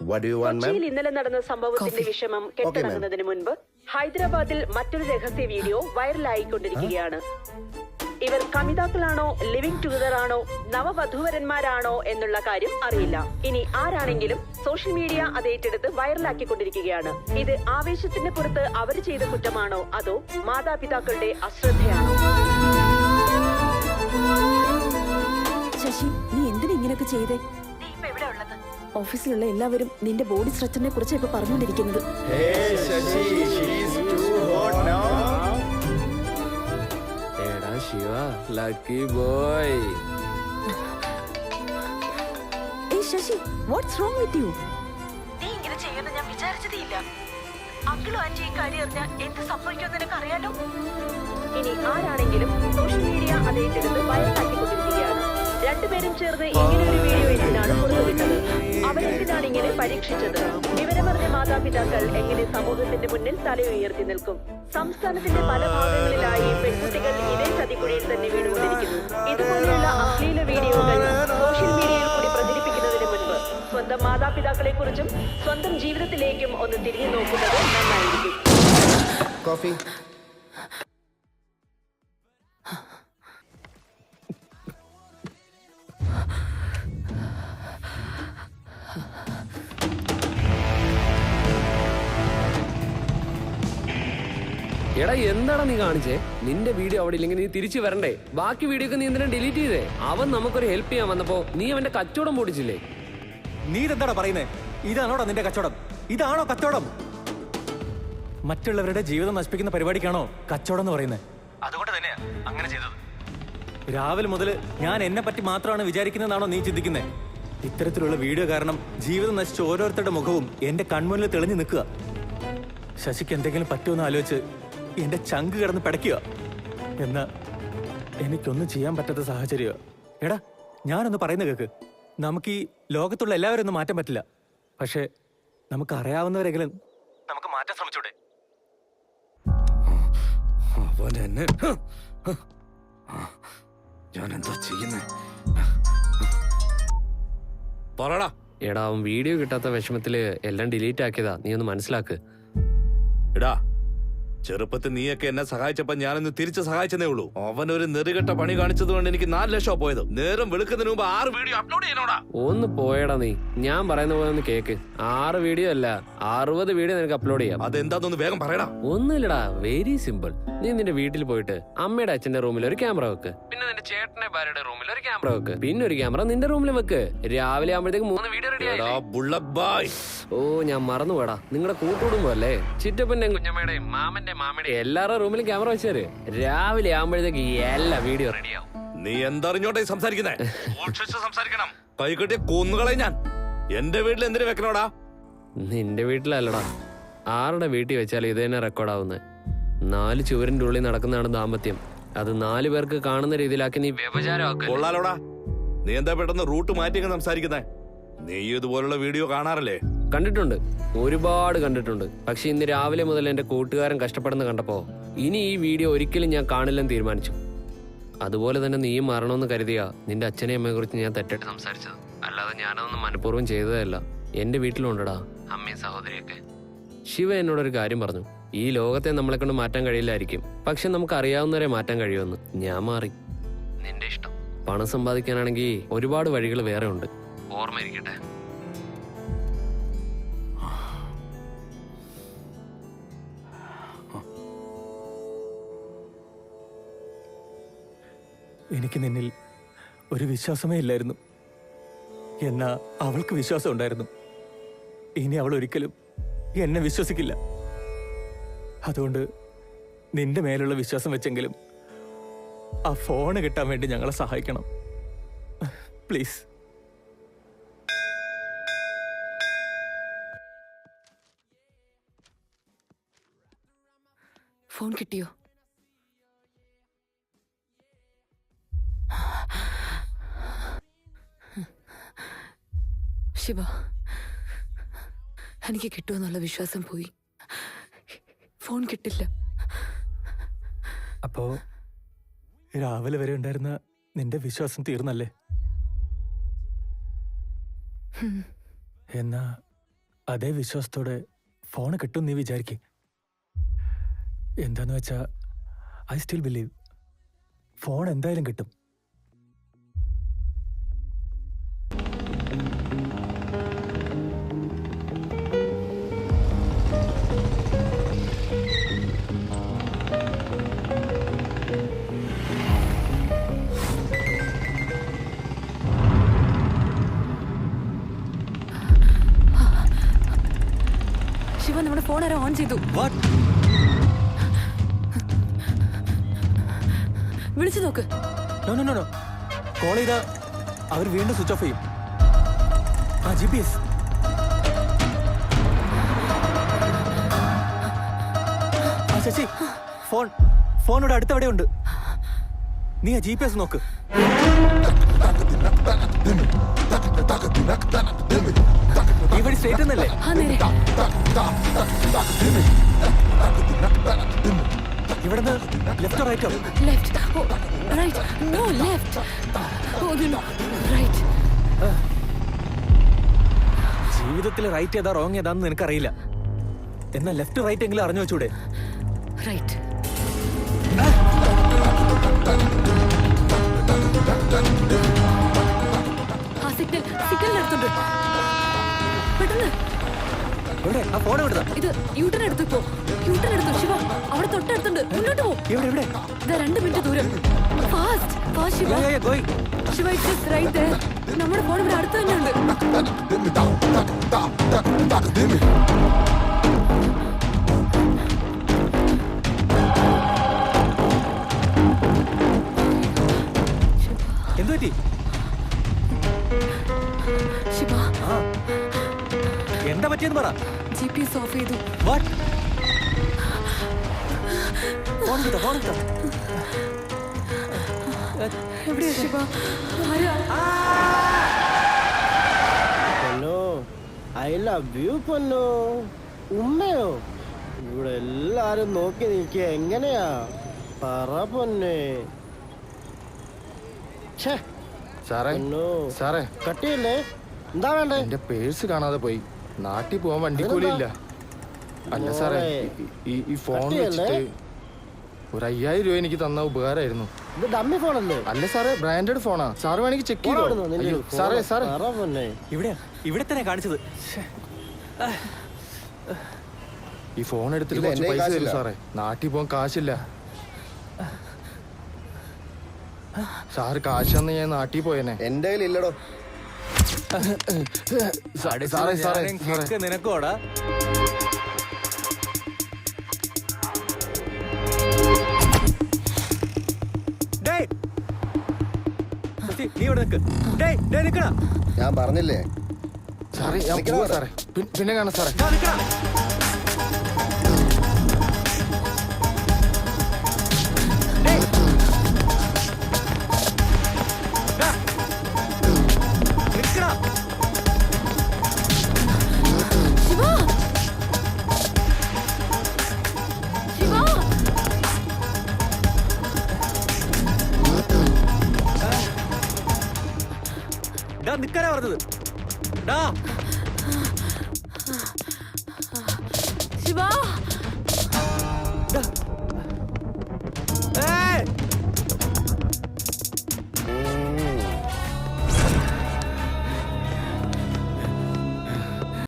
കൊച്ചിയിൽ ഇന്നലെ നടന്ന സംഭവത്തിന്റെ വിഷമം കെട്ടടങ്ങുന്നതിന് മുൻപ് ഹൈദരാബാദിൽ മറ്റൊരു രഹസ്യ വീഡിയോ വൈറലായിക്കൊണ്ടിരിക്കുകയാണ്. ഇവർ കമിതാക്കളാണോ, ലിവിംഗ് ടുഗദർ ആണോ, നവവധൂവരന്മാരാണോ എന്നുള്ള കാര്യം അറിയില്ല. ഇനി ആരാണെങ്കിലും സോഷ്യൽ മീഡിയ അത് ഏറ്റെടുത്ത് വൈറലാക്കിക്കൊണ്ടിരിക്കുകയാണ്. ഇത് ആവേശത്തിന്റെ പുറത്ത് അവർ ചെയ്ത കുറ്റമാണോ അതോ മാതാപിതാക്കളുടെ അശ്രദ്ധയാണോ? ശശി, നീ എന്തിനാ ഇങ്ങനെയൊക്കെ ചെയ്തേ? ഓഫീസിലുള്ള എല്ലാവരും നിന്റെ ബോഡി സ്ട്രക്ചറിനെ കുറിച്ച് ഇപ്പൊ പറഞ്ഞുകൊണ്ടിരിക്കുന്നത്. Sasi, what's wrong with you? നീ ഇങ്ങനെ ചെയ്യുമെന്ന് ഞാൻ വിചാരിച്ചതേയില്ല. അങ്കിളും ആന്റി ഈ കാര്യം അറിഞ്ഞാൽ എന്ത് സംഭവിക്കുമെന്ന് നിനക്ക് അറിയാലോ. ഇനി ആരാണെങ്കിലും സോഷ്യൽ മീഡിയ അത് ഏറ്റെടുത്ത് വൈറലാക്കിക്കൊണ്ടിരിക്കുകയാണ്. രണ്ടുപേരും ചേർന്ന് ഇങ്ങനെ ഒരു വീഡിയോ എന്തിനാണ് പുറത്തുവിട്ടത്? അവരെന്തിനാണ് ഇങ്ങനെ പരീക്ഷിച്ചത്? വിവരമറിഞ്ഞ മാതാപിതാക്കൾ എങ്ങനെ സമൂഹത്തിന്റെ മുന്നിൽ തലയുയർത്തി നിൽക്കും? സംസ്ഥാനത്തിന്റെ പല ഭാഗങ്ങളിലായി പെൺകുട്ടികൾ ഇതേ ചതിക്കുഴിയിൽ തന്നെ വീണുകൊണ്ടിരിക്കുന്നു. ഇതുപോലെയുള്ള അശ്ലീല വീഡിയോകൾ സോഷ്യൽ മീഡിയയിൽ കൂടി പ്രചരിപ്പിക്കുന്നതിന് മുൻപ് സ്വന്തം മാതാപിതാക്കളെ കുറിച്ചും സ്വന്തം ജീവിതത്തിലേക്കും ഒന്ന് തിരിഞ്ഞു നോക്കുന്നത് നന്നായിരിക്കും. കോഫി. എടാ, എന്താണ് നീ കാണിച്ചേ? നിന്റെ വീഡിയോ അവിടെ ഇല്ലെങ്കിൽ നീ തിരിച്ചു വരണ്ടേ? ബാക്കി വീഡിയോ ഒക്കെ നീ എന്തിനാ ഡിലീറ്റ് ചെയ്തേ? അവൻ നമുക്കൊരു ഹെൽപ്പ് ചെയ്യാൻ വന്നപ്പോ നീ അവന്റെ കച്ചവടം പൊടിച്ചില്ലേ? നീ ഇതെന്താടാ പറയുന്നേ? ഇതാണോടാ നിന്റെ കച്ചവടം? ഇതാണോ കച്ചവടം? മറ്റുള്ളവരുടെ ജീവിതം നശിപ്പിക്കുന്ന പരിപാടിക്കാണോ കച്ചവടം എന്ന് പറയുന്നത്? അതുകൊണ്ട് തന്നെയാ അങ്ങനെ ചെയ്തത്. രാവിലെ മുതൽ ഞാൻ എന്നെ പറ്റി മാത്രമാണ് വിചാരിക്കുന്നതാണോ നീ ചിന്തിക്കുന്നത്? ഇത്തരത്തിലുള്ള വീഡിയോ കാരണം ജീവിതം നശിച്ച ഓരോരുത്തരുടെ മുഖവും എന്റെ കൺമുന്നിൽ തെളിഞ്ഞു നിൽക്കുക. ശശിക്ക് എന്തെങ്കിലും പറ്റുമെന്ന് ആലോചിച്ച് എന്റെ ചങ്ക് കിടന്ന് പിടയ്ക്കുക. എന്നാ എനിക്കൊന്നും ചെയ്യാൻ പറ്റാത്ത സാഹചര്യ. എടാ, ഞാനൊന്ന് പറയുന്ന കേക്ക്. നമുക്ക് ഈ ലോകത്തുള്ള എല്ലാവരും ഒന്നും മാറ്റാൻ പറ്റില്ല. പക്ഷെ നമുക്ക് അറിയാവുന്നവരെങ്കിലും നമുക്ക് മാറ്റാൻ ശ്രമിച്ചൂടെ? ഞാൻ എന്താ ചെയ്യുന്നേ? എടാ, അവൻ വീഡിയോ കിട്ടാത്ത വിഷമത്തില് എല്ലാം ഡിലീറ്റ് ആക്കിയതാ. നീ ഒന്ന് മനസ്സിലാക്ക്. എടാ, ചെറുപ്പത്തിൽ നീയൊക്കെ എന്നെ സഹായിച്ചപ്പോ ഞാനൊന്ന് തിരിച്ച് സഹായിച്ചതേ ഉള്ളൂ. അവനൊരു നെറുകെട്ട പണി കാണിച്ചത് കൊണ്ട് എനിക്ക് 4 ലക്ഷം പോയത്. നേരം വെളുക്കുന്നതിന് മുമ്പ് 6 വീഡിയോ അപ്ലോഡ് ചെയ്യണോടാ. ഒന്ന് പോയടാ നീ. ഞാൻ പറയുന്ന പോലെ ഒന്ന് കേക്ക്. 6 വീഡിയോ അല്ല, 60 വീഡിയോ നിനക്ക് അപ്ലോഡ് ചെയ്യാം. അതെന്താന്ന് വേഗം പറയടാ. ഒന്നുമില്ലടാ, വെരി സിമ്പിൾ. നീ നിന്റെ വീട്ടിൽ പോയിട്ട് അമ്മയുടെ അച്ഛന്റെ റൂമിൽ ഒരു ക്യാമറ വെക്ക്. പിന്നെ നിന്റെ ചേട്ടന്റെ ഭാര്യയുടെ റൂമിൽ ഒരു ക്യാമറ വെക്ക്. പിന്നെ ഒരു ക്യാമറ നിന്റെ റൂമിൽ വെക്ക്. രാവിലെ ആകുമ്പോഴത്തേക്ക് 3 വീഡിയോ റെഡി ആയി. ഓ, ഞാൻ മറന്നുപോടാ. നിങ്ങളുടെ കൂട്ടുകുടുംബം അല്ലേ? ചിറ്റപ്പന്റെയും കുഞ്ഞമ്മയുടെയും മാമന്റെയും മാമയുടെയും എല്ലാവരുടെ റൂമിലും ക്യാമറ വെച്ചേര്. രാവിലെ ആകുമ്പോഴത്തേക്ക് എല്ലാ വീഡിയോ റെഡിയാവും. നീ എന്തറിഞ്ഞോട്ടെ സംസാരിക്കുന്നേ? സംസാരിക്കണം. കൈകെട്ടിയ കൊന്നുകളെ ഞാൻ. എന്റെ വീട്ടിൽ എന്തിനു വെക്കണോടാ? നിന്റെ വീട്ടിലല്ലടാ, ആരുടെ വീട്ടിൽ വെച്ചാൽ ഇത് തന്നെ റെക്കോർഡാവുന്നത്. 4 ചുവരിന്റെ ഉള്ളിൽ നടക്കുന്നതാണ് ദാമ്പത്യം. അത് 4 പേർക്ക് കാണുന്ന രീതിയിലാക്കി നീ വ്യഭിചാരമാക്കുക. കൊള്ളാലോടാ. നീ എന്താ പെട്ടെന്ന് റൂട്ട് മാറ്റി സംസാരിക്കുന്നേ? നീ ഇതുപോലുള്ള വീഡിയോ കാണാറില്ലേ? കണ്ടിട്ടുണ്ട്, ഒരുപാട് കണ്ടിട്ടുണ്ട്. പക്ഷെ ഇന്ന് രാവിലെ മുതൽ എന്റെ കൂട്ടുകാരൻ കഷ്ടപ്പെടുന്ന കണ്ടപ്പോ ഇനി ഈ വീഡിയോ ഒരിക്കലും ഞാൻ കാണില്ലെന്ന് തീരുമാനിച്ചു. അതുപോലെ തന്നെ നീയും മരണമെന്ന് കരുതിയാ നിന്റെ അച്ഛനെ അമ്മയെ കുറിച്ച് ഞാൻ തെറ്റായിട്ട് സംസാരിച്ചത്. അല്ലാതെ ഞാനതൊന്നും മനഃപൂർവ്വം ചെയ്തതല്ല. എന്റെ വീട്ടിലുണ്ടടാ അമ്മയും സഹോദരിയൊക്കെ. ശിവ എന്നോടൊരു കാര്യം പറഞ്ഞു. ഈ ലോകത്തെ നമ്മളെ കൊണ്ട് മാറ്റാൻ കഴിയില്ലായിരിക്കും, പക്ഷെ നമുക്ക് അറിയാവുന്നവരെ മാറ്റാൻ കഴിയുമെന്ന്. ഞാൻ മാറി. നിന്റെ ഇഷ്ടം. പണം സമ്പാദിക്കാനാണെങ്കിൽ ഒരുപാട് വഴികൾ വേറെ ഉണ്ട്. ഓർമ്മയിരിക്കട്ടെ. എനിക്ക് നിന്നിൽ ഒരു വിശ്വാസമേ ഇല്ലായിരുന്നു. എന്നാ അവൾക്ക് വിശ്വാസം ഉണ്ടായിരുന്നു. ഇനി അവൾ ഒരിക്കലും എന്നെ വിശ്വസിക്കില്ല. അതുകൊണ്ട് നിന്റെ മേലുള്ള വിശ്വാസം വെച്ചെങ്കിലും ആ ഫോണ് കിട്ടാൻ വേണ്ടി ഞങ്ങളെ സഹായിക്കണം, പ്ലീസ്. ഫോൺ കിട്ടിയോ? ശിവ, എനിക്ക് കിട്ടുമെന്നുള്ള വിശ്വാസം പോയി. ഫോൺ കിട്ടില്ല. അപ്പോ രാവിലെ വരെ ഉണ്ടായിരുന്ന നിന്റെ വിശ്വാസം തീർന്നല്ലേ? എന്നാ അതേ വിശ്വാസത്തോടെ ഫോൺ കിട്ടും നീ വിചാരിക്കേ. എന്താന്ന് വെച്ചാ ഐ സ്റ്റിൽ ബിലീവ് ഫോൺ എന്തായാലും കിട്ടും. ശിവ, നമ്മുടെ ഫോൺ ആരോ ഓൺ ചെയ്തു. വിളിച്ചു നോക്ക്. നോ കോൾ ചെയ്താ അവർ വീണ്ടും സ്വിച്ച് ഓഫ് ചെയ്യും. ആ GPS. ആ ശശി, ഫോൺ ഇവിടെ അടുത്തെവിടെ ഉണ്ട്. നീ ആ GPS നോക്ക്. ഈ വഴി സ്ട്രേറ്റ് എന്നല്ലേ? ആ നേരെ. ഇവിടുന്ന് ലെഫ്റ്റോ റൈറ്റോ? Left. Oh right. No left. Oh no right. ജീവിതത്തിൽ റൈറ്റ് ഏതാ റോങ് ഏതാന്ന് നിനക്കറിയില്ല. എന്നാൽ ലെഫ്റ്റ് റൈറ്റ് എങ്കിലും അറിഞ്ഞു വെച്ചൂടെ? റൈറ്റ്. ആ സിഗ്നൽ എടുത്തുണ്ട്. പെട്ടെന്ന്. എവിടെ ആ ഫോൺ എവിടുന്നാ? ഇത് യൂട്ടൺ എടുത്തു. ഇപ്പോ യൂട്ടൺ എടുത്തു. ശിവ, അവിടെ തൊട്ടടുത്തുണ്ട്. മുന്നോട്ട് പോ. എവിടെ? ഇതാ 2 മിനിറ്റ് ദൂരം. Fast Shiva. Shiva, it's right there. നമ്മുടെ ഫോൺ ഇവിടെ അടുത്ത് തന്നെ ഉണ്ട്. എന്തു പറ്റി? ശിവ, എന്താ പറ്റിയെന്ന് പറ. GPS ഓഫ് ചെയ്തു. What? ഫോൺ എടുത്തോ. എവിടെയാ ശിവ? ആരാ? പൊന്നോ, ഐ ലവ് യു പൊന്നോ. ഉമ്മയോ? ഇവിടെ എല്ലാരും നോക്കി നിൽക്കുക. എങ്ങനെയാ പറ പൊന്നെ. സാറേ പൊന്നോ, സാറേ കട്ടിയല്ലേ? എന്താ വേണ്ടേ? എന്റെ പേഴ്സ് കാണാതെ പോയി. നാട്ടിൽ പോവാൻ വണ്ടിക്കൂലിയില്ല. അല്ല സാറേ, ഈ ഫോൺ വെച്ചിട്ട് ഒരു 5000 രൂപ എനിക്ക് തന്ന ഉപകാരമായിരുന്നു. ഇത് ഡമ്മി ഫോണല്ലേ? അല്ല സാറേ, ബ്രാൻഡഡ് ഫോണാ. സാറ് വേണമെങ്കിൽ ചെക്ക് ചെയ്തോ. സാറേ പറ പൊന്നെ. ഇവിടെ തന്നെ കാണിച്ചത്. ഈ ഫോൺ എടുത്തിട്ട് കുറച്ച് പൈസ തരും സാറേ. നാട്ടിൽ പോകാൻ കാശില്ല. സാറ് കാശ് തന്ന് ഞാൻ നാട്ടിൽ പോയേനെ. എന്റെ കയ്യിൽ ഇല്ലടോ. സാറേ നിനക്കോടാ? നീ ഇവിടെ നിക്കടാ. ഞാൻ പറഞ്ഞില്ലേ സാറേ ഞാൻ പോവാ സാറേ. പിന്നെ കാണാം സാറേ. നിക്കാനാ പറഞ്ഞത്. ശിവ